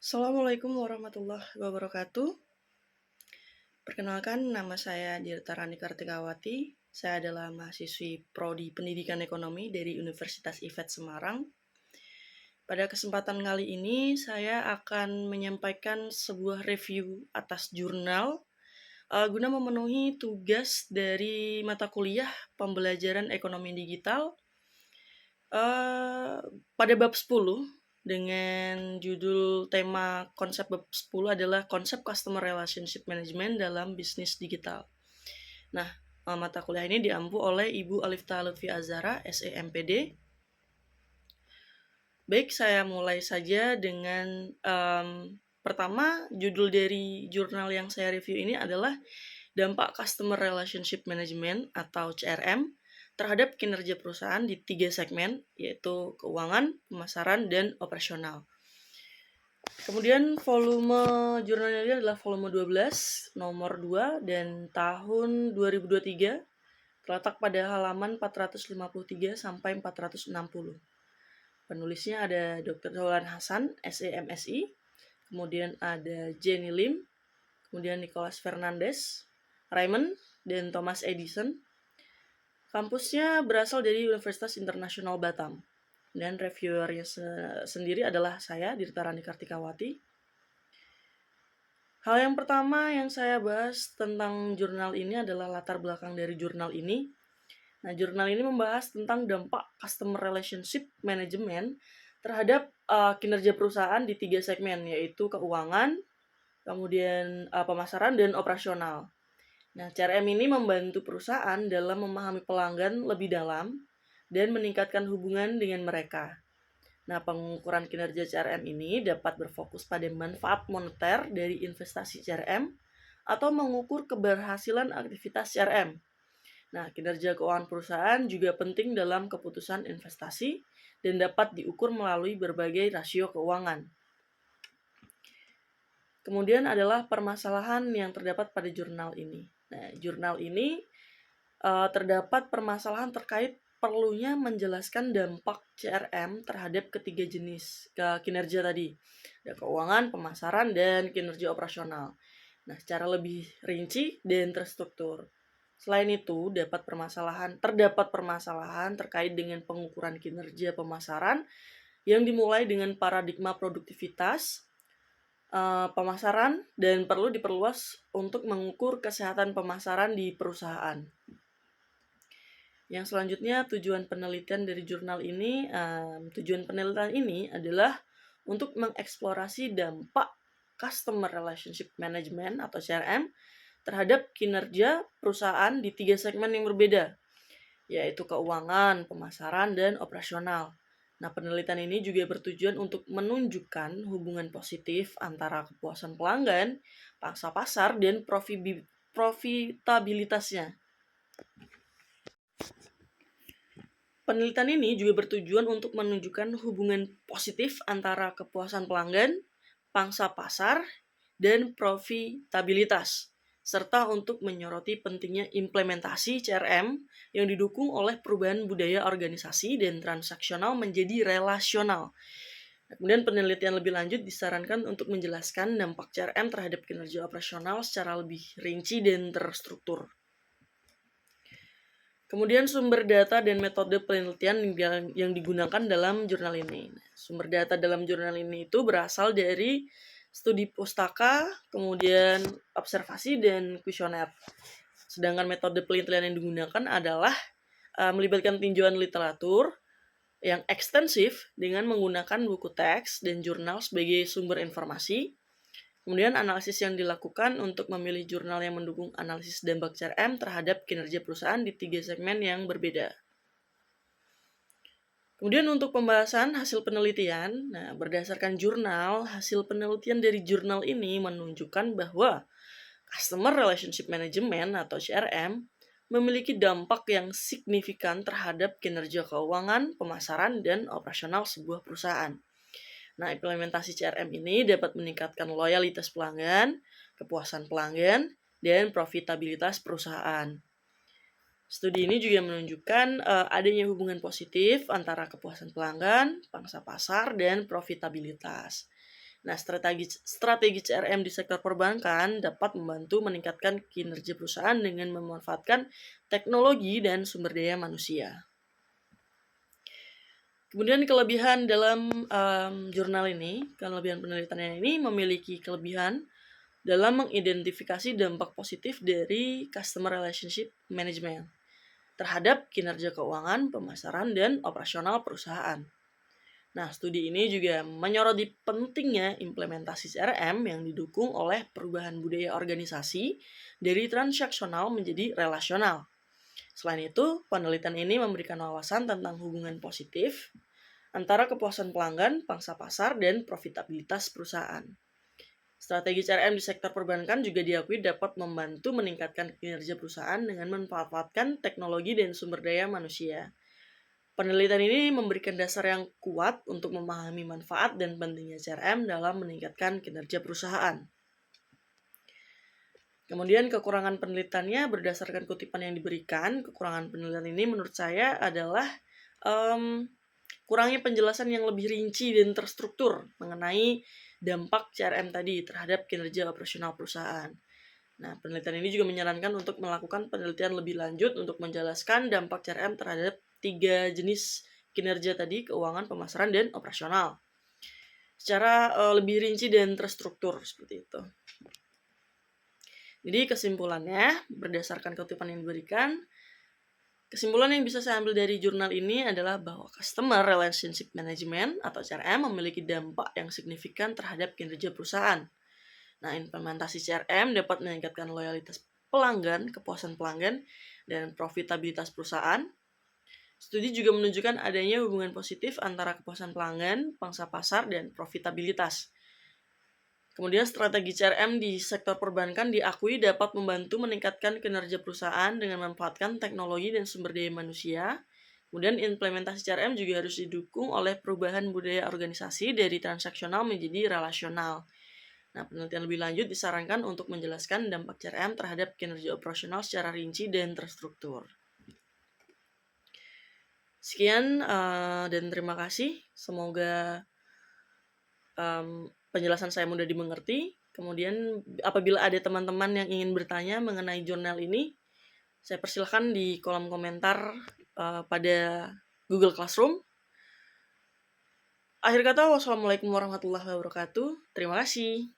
Assalamualaikum warahmatullahi wabarakatuh. Perkenalkan, nama saya Dirta Rani Kartikawati. Saya adalah mahasiswi Prodi Pendidikan Ekonomi dari Universitas IFET Semarang. Pada kesempatan kali ini, saya akan menyampaikan sebuah review atas jurnal guna memenuhi tugas dari mata kuliah pembelajaran ekonomi digital pada bab 10 dengan judul tema konsep bab 10 adalah konsep customer relationship management dalam bisnis digital. Nah, mata kuliah ini diampu oleh Ibu Alifta Lutfi Azhara, SEMPD. Baik, saya mulai saja dengan pertama, judul dari jurnal yang saya review ini adalah dampak Customer Relationship Management atau CRM terhadap kinerja perusahaan di 3 segmen, yaitu keuangan, pemasaran, dan operasional. Kemudian volume jurnal ini adalah volume 12, nomor 2, dan tahun 2023, terletak pada halaman 453 sampai 460. Penulisnya ada Dr. Dahlan Hasan, SEMSI, kemudian ada Jenny Lim, kemudian Nicholas Fernandez, Raymond, dan Thomas Edison. Kampusnya berasal dari Universitas Internasional Batam. Dan reviewernya sendiri adalah saya, Dirta Rani Kartikawati. Hal yang pertama yang saya bahas tentang jurnal ini adalah latar belakang dari jurnal ini. Nah, jurnal ini membahas tentang dampak Customer Relationship Management terhadap kinerja perusahaan di 3 segmen, yaitu keuangan, kemudian pemasaran, dan operasional. Nah, CRM ini membantu perusahaan dalam memahami pelanggan lebih dalam dan meningkatkan hubungan dengan mereka. Nah, pengukuran kinerja CRM ini dapat berfokus pada manfaat moneter dari investasi CRM atau mengukur keberhasilan aktivitas CRM. Nah, kinerja keuangan perusahaan juga penting dalam keputusan investasi dan dapat diukur melalui berbagai rasio keuangan. Kemudian adalah permasalahan yang terdapat pada jurnal ini. Nah, jurnal ini terdapat permasalahan terkait perlunya menjelaskan dampak CRM terhadap ketiga jenis kinerja tadi. Ada keuangan, pemasaran, dan kinerja operasional. Nah, secara lebih rinci dan terstruktur. Selain itu, terdapat permasalahan terkait dengan pengukuran kinerja pemasaran yang dimulai dengan paradigma produktivitas, pemasaran, dan perlu diperluas untuk mengukur kesehatan pemasaran di perusahaan. Yang selanjutnya, tujuan penelitian dari jurnal ini, adalah untuk mengeksplorasi dampak Customer Relationship Management atau CRM terhadap kinerja perusahaan di 3 segmen yang berbeda, yaitu keuangan, pemasaran, dan operasional. Nah, penelitian ini juga bertujuan untuk menunjukkan hubungan positif antara kepuasan pelanggan, pangsa pasar, dan profitabilitasnya. Penelitian ini juga bertujuan untuk menunjukkan hubungan positif antara kepuasan pelanggan, pangsa pasar, dan profitabilitas, serta untuk menyoroti pentingnya implementasi CRM yang didukung oleh perubahan budaya organisasi dan transaksional menjadi relasional. Kemudian penelitian lebih lanjut disarankan untuk menjelaskan dampak CRM terhadap kinerja operasional secara lebih rinci dan terstruktur. Kemudian sumber data dan metode penelitian yang digunakan dalam jurnal ini. Sumber data dalam jurnal ini itu berasal dari studi pustaka, kemudian observasi, dan kuesioner. Sedangkan metode penelitian yang digunakan adalah melibatkan tinjauan literatur yang ekstensif dengan menggunakan buku teks dan jurnal sebagai sumber informasi. Kemudian analisis yang dilakukan untuk memilih jurnal yang mendukung analisis dampak CRM terhadap kinerja perusahaan di 3 segmen yang berbeda. Kemudian untuk pembahasan hasil penelitian, berdasarkan jurnal, hasil penelitian dari jurnal ini menunjukkan bahwa Customer Relationship Management atau CRM memiliki dampak yang signifikan terhadap kinerja keuangan, pemasaran, dan operasional sebuah perusahaan. Nah, implementasi CRM ini dapat meningkatkan loyalitas pelanggan, kepuasan pelanggan, dan profitabilitas perusahaan. Studi ini juga menunjukkan adanya hubungan positif antara kepuasan pelanggan, pangsa pasar, dan profitabilitas. Nah, strategi CRM di sektor perbankan dapat membantu meningkatkan kinerja perusahaan dengan memanfaatkan teknologi dan sumber daya manusia. Kemudian kelebihan dalam jurnal ini, kelebihan penelitian ini memiliki kelebihan dalam mengidentifikasi dampak positif dari customer relationship management terhadap kinerja keuangan, pemasaran, dan operasional perusahaan. Nah, studi ini juga menyoroti pentingnya implementasi CRM yang didukung oleh perubahan budaya organisasi dari transaksional menjadi relasional. Selain itu, penelitian ini memberikan wawasan tentang hubungan positif antara kepuasan pelanggan, pangsa pasar, dan profitabilitas perusahaan. Strategi CRM di sektor perbankan juga diakui dapat membantu meningkatkan kinerja perusahaan dengan memanfaatkan teknologi dan sumber daya manusia. Penelitian ini memberikan dasar yang kuat untuk memahami manfaat dan pentingnya CRM dalam meningkatkan kinerja perusahaan. Kemudian kekurangan penelitiannya berdasarkan kutipan yang diberikan, kekurangan penelitian ini menurut saya adalah kurangnya penjelasan yang lebih rinci dan terstruktur mengenai dampak CRM tadi terhadap kinerja operasional perusahaan. Nah, penelitian ini juga menyarankan untuk melakukan penelitian lebih lanjut untuk menjelaskan dampak CRM terhadap 3 jenis kinerja tadi, keuangan, pemasaran, dan operasional. Secara lebih rinci dan terstruktur seperti itu. Jadi kesimpulannya, berdasarkan kutipan yang diberikan, kesimpulan yang bisa saya ambil dari jurnal ini adalah bahwa Customer Relationship Management atau CRM memiliki dampak yang signifikan terhadap kinerja perusahaan. Nah, implementasi CRM dapat meningkatkan loyalitas pelanggan, kepuasan pelanggan, dan profitabilitas perusahaan. Studi juga menunjukkan adanya hubungan positif antara kepuasan pelanggan, pangsa pasar, dan profitabilitas. Kemudian strategi CRM di sektor perbankan diakui dapat membantu meningkatkan kinerja perusahaan dengan memanfaatkan teknologi dan sumber daya manusia. Kemudian implementasi CRM juga harus didukung oleh perubahan budaya organisasi dari transaksional menjadi relasional. Nah, penelitian lebih lanjut disarankan untuk menjelaskan dampak CRM terhadap kinerja operasional secara rinci dan terstruktur. Sekian dan terima kasih. Semoga penjelasan saya mudah dimengerti. Kemudian apabila ada teman-teman yang ingin bertanya mengenai jurnal ini, saya persilahkan di kolom komentar pada Google Classroom. Akhir kata, wassalamualaikum warahmatullahi wabarakatuh. Terima kasih.